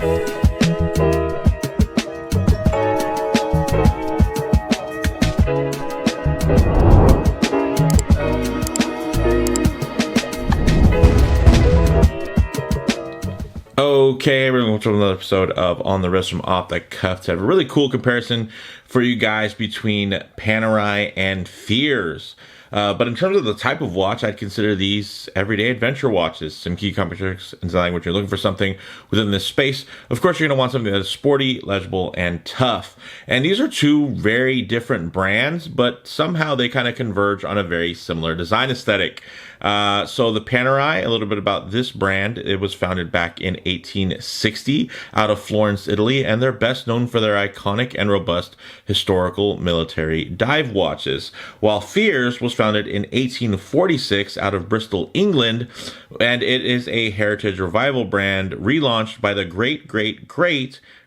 Okay, everyone, welcome to another episode of On the Wrist from Off the Cuff. To have a really cool comparison for you guys between Panerai and Fears. But in terms of the type of watch, I'd consider these everyday adventure watches. Some key characteristics in design when you're looking for something within this space. Of course, you're going to want something that's sporty, legible, and tough. And these are two very different brands, but somehow they kind of converge on a very similar design aesthetic. So the Panerai, a little bit about this brand. It was founded back in 1860 out of Florence, Italy, and they're best known for their iconic and robust historical military dive watches. While Fears was founded in 1846 out of Bristol, England, and it is a heritage revival brand relaunched by the great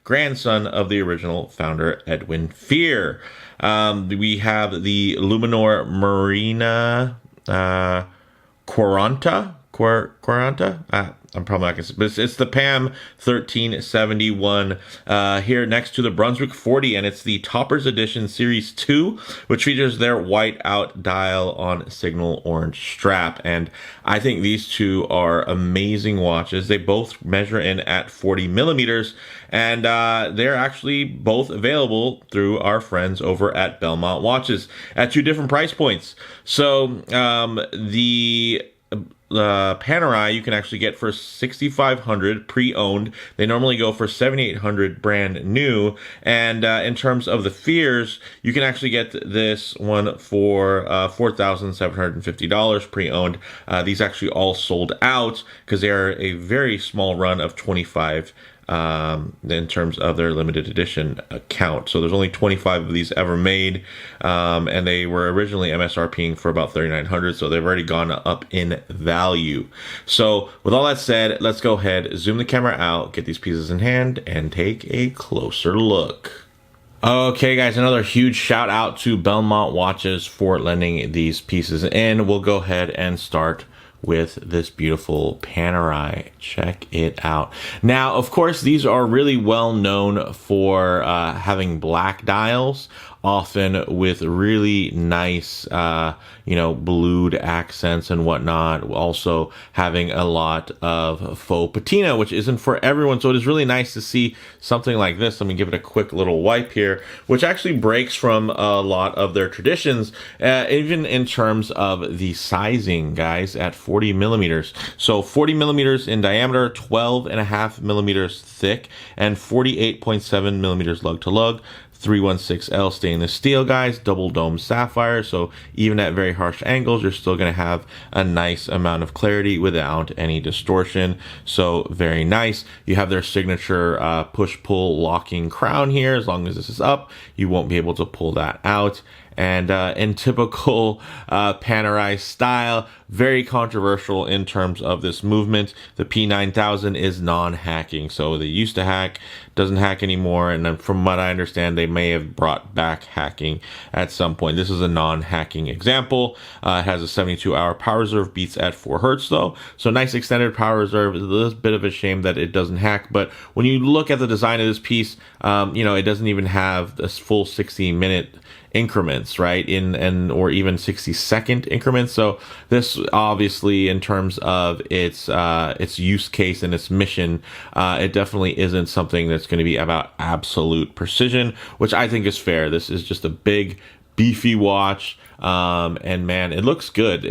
grandson of the original founder, Edwin Fear. We have the Luminor Marina Quaranta. I'm probably not going to, but it's the PAM1371 here next to the Brunswick 40, and it's the Toppers Edition Series 2, which features their white out dial on signal orange strap. And I think these two are amazing watches. They both measure in at 40 millimeters, and they're actually both available through our friends over at Belmont Watches at two different price points. So the Panerai you can actually get for $6,500 pre-owned. They normally go for $7,800 brand new. And in terms of the Fears, you can actually get this one for $4,750 pre-owned. These actually all sold out because they are a very small run of 25 in terms of their limited edition count. So there's only 25 of these ever made, and they were originally MSRPing for about $3,900, so they've already gone up in value. So with all that said, let's go ahead, zoom the camera out, get these pieces in hand, and take a closer look. Okay, guys, another huge shout out to Belmont Watches for lending these pieces in. We'll go ahead and start with this beautiful Panerai. Check it out. Now, of course, these are really well known for having black dials, often with really nice, blued accents and whatnot. Also having a lot of faux patina, which isn't for everyone. So it is really nice to see something like this. Let me give it a quick little wipe here, which actually breaks from a lot of their traditions, even in terms of the sizing, guys, at 40 millimeters. So 40 millimeters in diameter, 12.5 millimeters thick, and 48.7 millimeters lug to lug. 316L stainless steel, guys, double dome sapphire, so even at very harsh angles you're still going to have a nice amount of clarity without any distortion. So very nice. You have their signature push-pull locking crown here. As long as this is up, you won't be able to pull that out. And in typical Panerai style, very controversial in terms of this movement. The P9000 is non-hacking, so they used to hack, doesn't hack anymore, and from what I understand, they may have brought back hacking at some point. This is a non-hacking example. It has a 72-hour power reserve, beats at 4 hertz though, so nice extended power reserve. It's a little bit of a shame that it doesn't hack, but when you look at the design of this piece, it doesn't even have this full 60-minute increments, right, or even 60-second increments. So this obviously, in terms of its use case and its mission, it definitely isn't something that's going to be about absolute precision, which I think is fair. This is just a big beefy watch, and man, it looks good.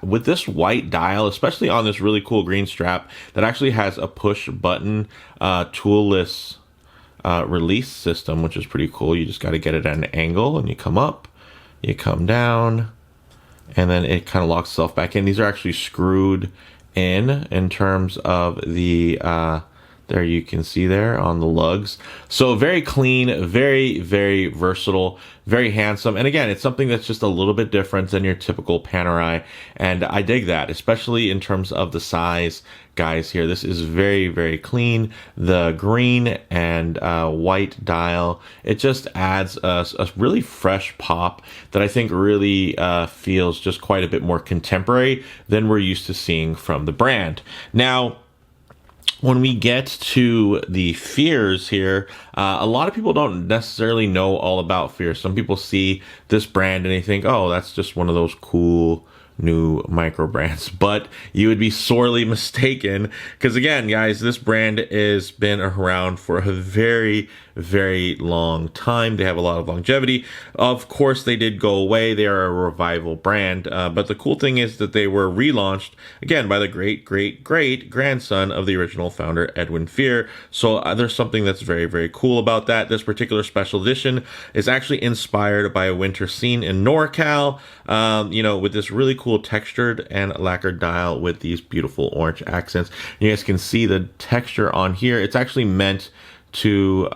With this white dial, especially on this really cool green strap that actually has a push button toolless release system, which is pretty cool. You just got to get it at an angle, and you come up, you come down, and then it kind of locks itself back in. These are actually screwed in terms of the there you can see there on the lugs. So very clean, very, very versatile, very handsome. And again, it's something that's just a little bit different than your typical Panerai. And I dig that, especially in terms of the size, guys, here. This is very, very clean. The green and white dial, it just adds a really fresh pop that I think really feels just quite a bit more contemporary than we're used to seeing from the brand. Now, when we get to the fears here, a lot of people don't necessarily know all about fears. Some people see this brand and they think, oh, that's just one of those cool new micro brands, but you would be sorely mistaken, because again, guys, this brand has been around for a very long time. They have a lot of longevity. Of course, they did go away. They are a revival brand, but the cool thing is that they were relaunched again by the great grandson of the original founder, Edwin Fear. So there's something that's very cool about that. This particular special edition is actually inspired by a winter scene in NorCal, with this really cool textured and lacquered dial with these beautiful orange accents. You guys can see the texture on here. It's actually meant to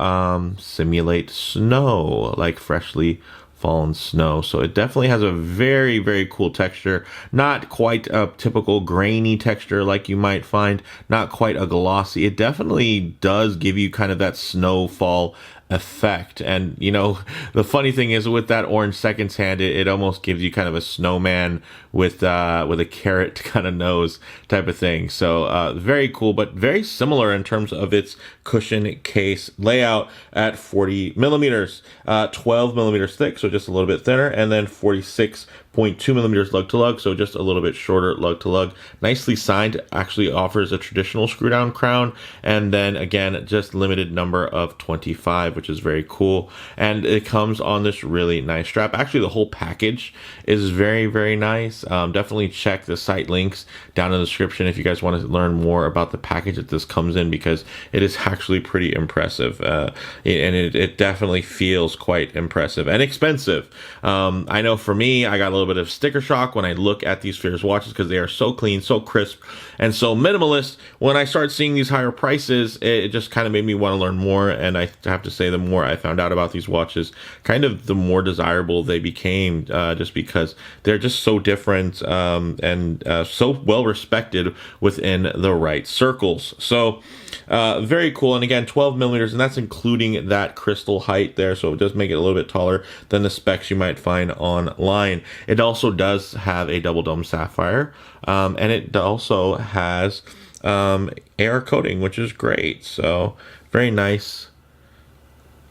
simulate snow, like freshly fallen snow. So it definitely has a very cool texture. Not quite a typical grainy texture like you might find, not quite a glossy. It definitely does give you kind of that snowfall effect. And the funny thing is, with that orange seconds hand, it almost gives you kind of a snowman with a carrot kind of nose type of thing. So very cool, but very similar in terms of its cushion case layout at 40 millimeters, 12 millimeters thick, so just a little bit thinner, and then 46.2 millimeters lug to lug, so just a little bit shorter lug to lug. Nicely signed. Actually offers a traditional screw down crown, and then again, just limited number of 25, which is very cool. And it comes on this really nice strap. Actually, the whole package is very nice. Definitely check the site links down in the description if you guys want to learn more about the package that this comes in, because it is actually pretty impressive, and it definitely feels quite impressive and expensive. I know for me, I got a little bit of sticker shock when I look at these Fears watches, because they are so clean, so crisp, and so minimalist. When I started seeing these higher prices, it just kind of made me want to learn more, and I have to say, the more I found out about these watches, kind of the more desirable they became, just because they're just so different, and so well respected within the right circles. So very cool. And again, 12 millimeters, and that's including that crystal height there, so it does make it a little bit taller than the specs you might find online. It also does have a double dome sapphire, and it also has AR coating, which is great. So very nice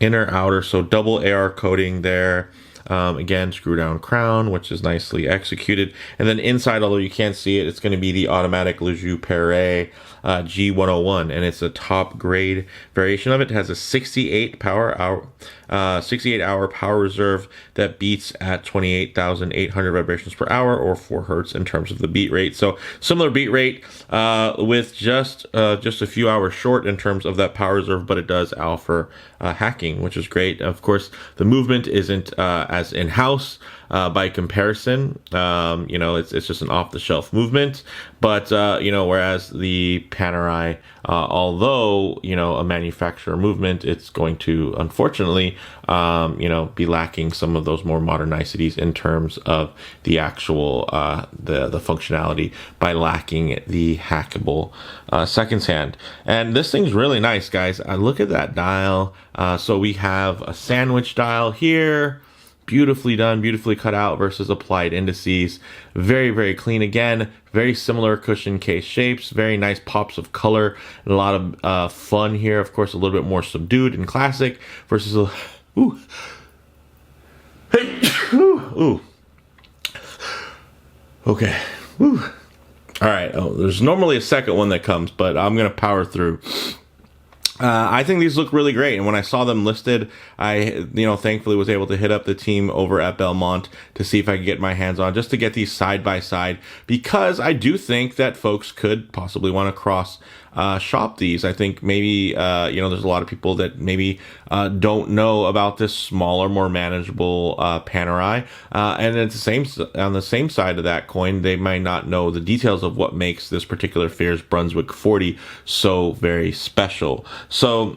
inner outer, so double AR coating there. Again, screw down crown, which is nicely executed. And then inside, although you can't see it, it's going to be the automatic Panerai G101, and it's a top grade variation of it. It has a 68 hour power reserve that beats at 28,800 vibrations per hour, or 4 hertz in terms of the beat rate. So similar beat rate, with just a few hours short in terms of that power reserve, but it does offer hacking, which is great. Of course, the movement isn't as in-house by comparison. It's just an off-the-shelf movement, but whereas the Panerai, although a manufacturer movement, it's going to unfortunately be lacking some of those more modern niceties in terms of the actual the functionality, by lacking the hackable seconds hand. And this thing's really nice, guys. Look at that dial. So we have a sandwich dial here, beautifully done, beautifully cut out versus applied indices. Very clean. Again, very similar cushion case shapes, very nice pops of color, and a lot of fun here. Of course, a little bit more subdued and classic versus ooh. Okay. Ooh. All right. Oh, there's normally a second one that comes, but I'm gonna power through. I think these look really great, and when I saw them listed, I thankfully was able to hit up the team over at Belmont to see if I could get my hands on, just to get these side by side, because I do think that folks could possibly want to cross shop these. I think maybe there's a lot of people that maybe don't know about this smaller, more manageable Panerai, and at on the same side of that coin, they might not know the details of what makes this particular Fears Brunswick 40 so very special. So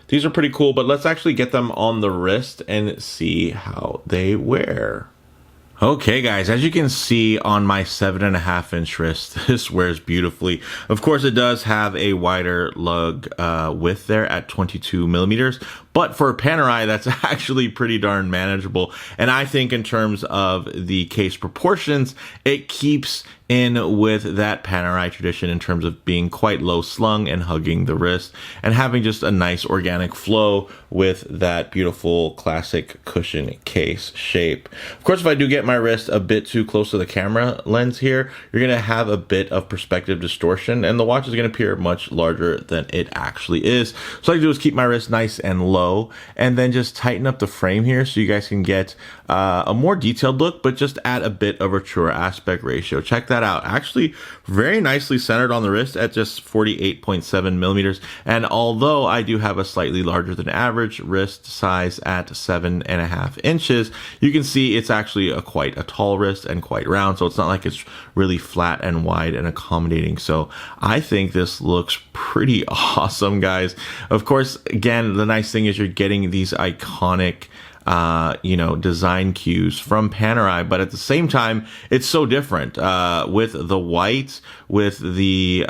these are pretty cool, but let's actually get them on the wrist and see how they wear. Okay, guys, as you can see on my 7.5-inch wrist, this wears beautifully. Of course, it does have a wider lug width there at 22 millimeters, but for a Panerai, that's actually pretty darn manageable. And I think in terms of the case proportions, it keeps in with that Panerai tradition in terms of being quite low slung and hugging the wrist and having just a nice organic flow with that beautiful classic cushion case shape. Of course, if I do get my wrist a bit too close to the camera lens here, you're going to have a bit of perspective distortion and the watch is going to appear much larger than it actually is. So all I do is keep my wrist nice and low and then just tighten up the frame here so you guys can get a more detailed look, but just add a bit of a truer aspect ratio. Check that out. Actually, very nicely centered on the wrist at just 48.7 millimeters. And although I do have a slightly larger than average wrist size at 7.5 inches, you can see it's actually quite a tall wrist and quite round. So it's not like it's really flat and wide and accommodating. So I think this looks pretty awesome, guys. Of course, again, the nice thing is you're getting these iconic design cues from Panerai, but at the same time, it's so different with the white, with the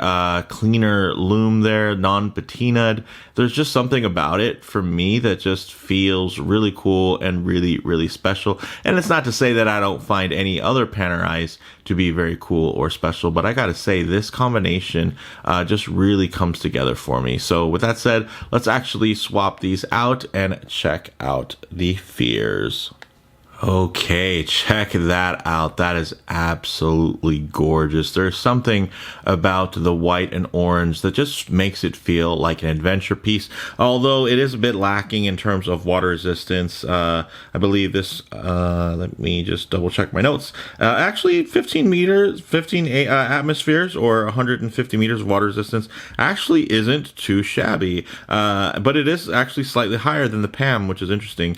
cleaner lume there, non-patinaed. There's just something about it for me that just feels really cool and really, really special. And it's not to say that I don't find any other Panerais to be very cool or special, but I gotta say this combination just really comes together for me. So with that said, let's actually swap these out and check out the fears. Okay, check that out. That is absolutely gorgeous. There's something about the white and orange that just makes it feel like an adventure piece, although it is a bit lacking in terms of water resistance. I believe this, let me just double check my notes. Actually 15 atmospheres or 150 meters of water resistance actually isn't too shabby, but it is actually slightly higher than the PAM, which is interesting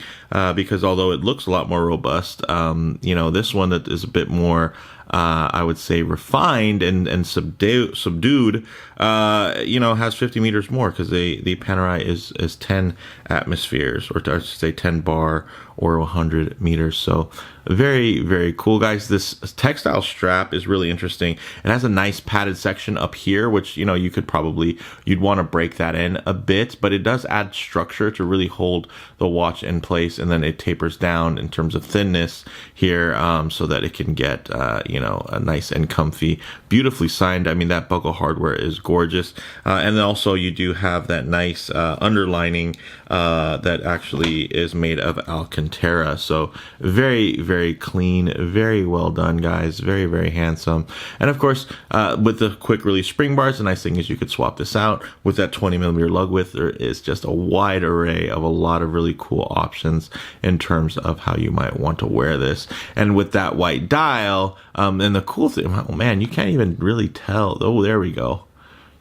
because although it looks a lot more robust, this one that is a bit more I would say refined and subdued, has 50 meters more because the Panerai is 10 atmospheres, or I should say 10 bar or 100 meters. So very, very cool, guys. This textile strap is really interesting. It has a nice padded section up here, which, you'd want to break that in a bit, but it does add structure to really hold the watch in place. And then it tapers down in terms of thinness here, so that it can get, a nice and comfy, beautifully signed. I mean, that buckle hardware is gorgeous. And then also you do have that nice underlining that actually is made of Alcantara. So very, very clean, very well done, guys. Very, very handsome. And of course, with the quick release spring bars, the nice thing is you could swap this out with that 20 millimeter lug width. There is just a wide array of a lot of really cool options in terms of how you might want to wear this. And with that white dial, and the cool thing, oh man, you can't even really tell. Oh, there we go.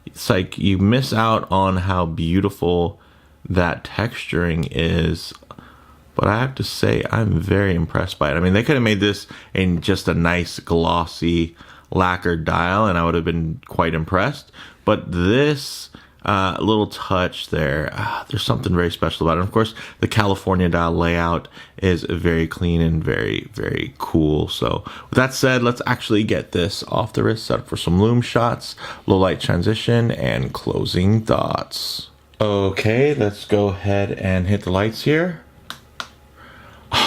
It's like you miss out on how beautiful that texturing is, but I have to say I'm very impressed by it. I mean, they could have made this in just a nice glossy lacquered dial and I would have been quite impressed, but this little touch there, there's something very special about it. And of course, the California dial layout is very clean and very, very cool. So with that said, let's actually get this off the wrist, set up for some lume shots, low light transition, and closing thoughts. Okay, let's go ahead and hit the lights here.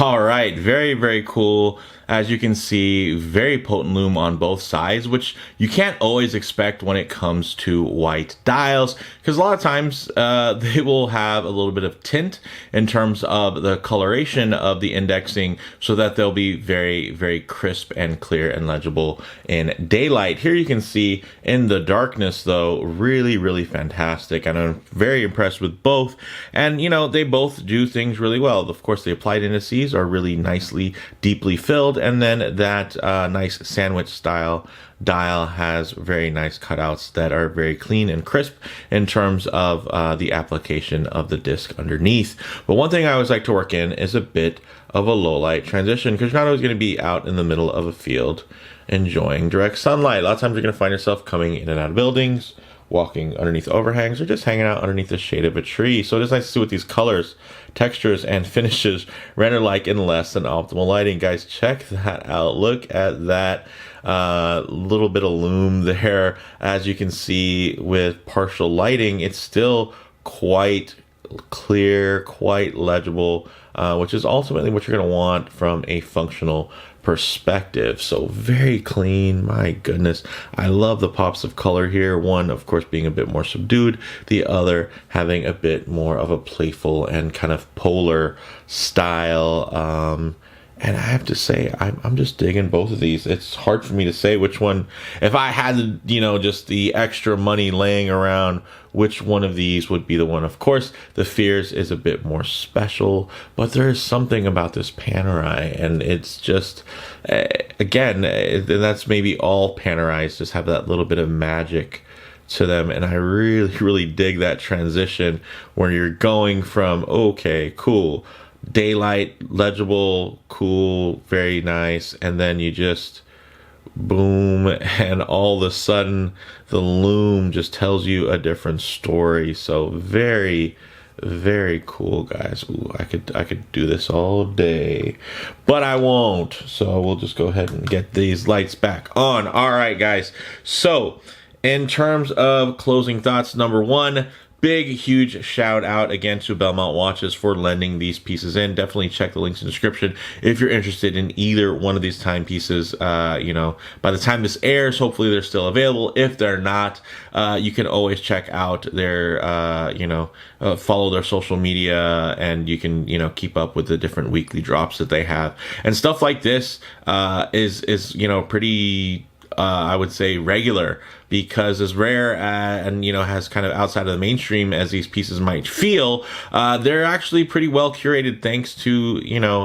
All right, very, very cool. As you can see, very potent lume on both sides, which you can't always expect when it comes to white dials, because a lot of times they will have a little bit of tint in terms of the coloration of the indexing, so that they'll be very, very crisp and clear and legible in daylight. Here you can see in the darkness, though, really, really fantastic. And I'm very impressed with both. And, they both do things really well. Of course, the applied indices are really nicely, deeply filled. And then that nice sandwich style dial has very nice cutouts that are very clean and crisp in terms of the application of the disc underneath. But one thing I always like to work in is a bit of a low light transition, because you're not always going to be out in the middle of a field enjoying direct sunlight. A lot of times you're going to find yourself coming in and out of buildings, walking underneath overhangs, or just hanging out underneath the shade of a tree. So it is nice to see what these colors, textures, and finishes render like in less than optimal lighting. Guys, check that out. Look at that little bit of lume there. As you can see with partial lighting, it's still quite clear, quite legible, which is ultimately what you're going to want from a functional perspective. So very clean. My goodness, I love the pops of color here. One, of course, being a bit more subdued, the other having a bit more of a playful and kind of polar style. And I have to say, I'm just digging both of these. It's hard for me to say which one, if I had, just the extra money laying around, which one of these would be the one. Of course, the Fears is a bit more special, but there is something about this Panerai, and it's just, again, that's maybe all Panerais just have that little bit of magic to them, and I really, really dig that transition where you're going from, okay, cool, daylight, legible, cool, very nice, and then you just boom, and all of a sudden the Lume just tells you a different story. So very, very cool, guys. Ooh, I could do this all day, but I won't, so we'll just go ahead and get these lights back on. All right, guys, so in terms of closing thoughts, number one, big, huge shout out again to Belmont Watches for lending these pieces in. Definitely check the links in the description if you're interested in either one of these timepieces. By the time this airs, hopefully they're still available. If they're not, you can always check out their, follow their social media, and you can, keep up with the different weekly drops that they have. And stuff like this is pretty, I would say, regular, because as rare and has kind of outside of the mainstream as these pieces might feel, they're actually pretty well curated, thanks to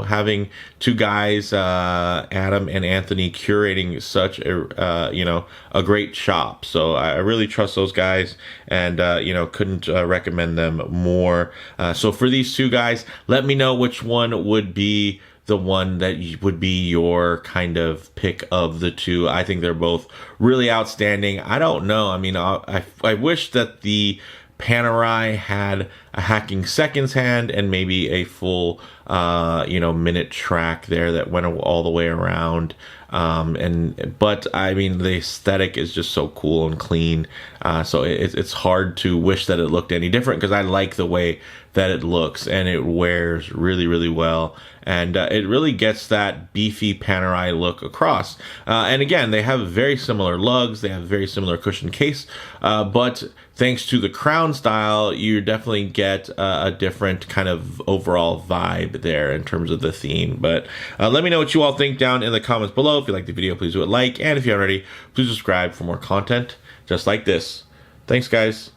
having two guys, Adam and Anthony, curating such a great shop. So I really trust those guys, and couldn't recommend them more. So for these two guys, let me know which one would be the one that would be your kind of pick of the two. I think they're both really outstanding. I don't know. I mean, I wish that the Panerai had a hacking seconds hand and maybe a full, minute track there that went all the way around. But I mean, the aesthetic is just so cool and clean. So it's hard to wish that it looked any different, because I like the way that it looks, and it wears really, really well. And it really gets that beefy Panerai look across. And again, they have very similar lugs. They have very similar cushion case. But thanks to the crown style, you definitely get a different kind of overall vibe there in terms of the theme. But let me know what you all think down in the comments below. If you like the video, please do a like. And if you haven't already, please subscribe for more content just like this. Thanks, guys.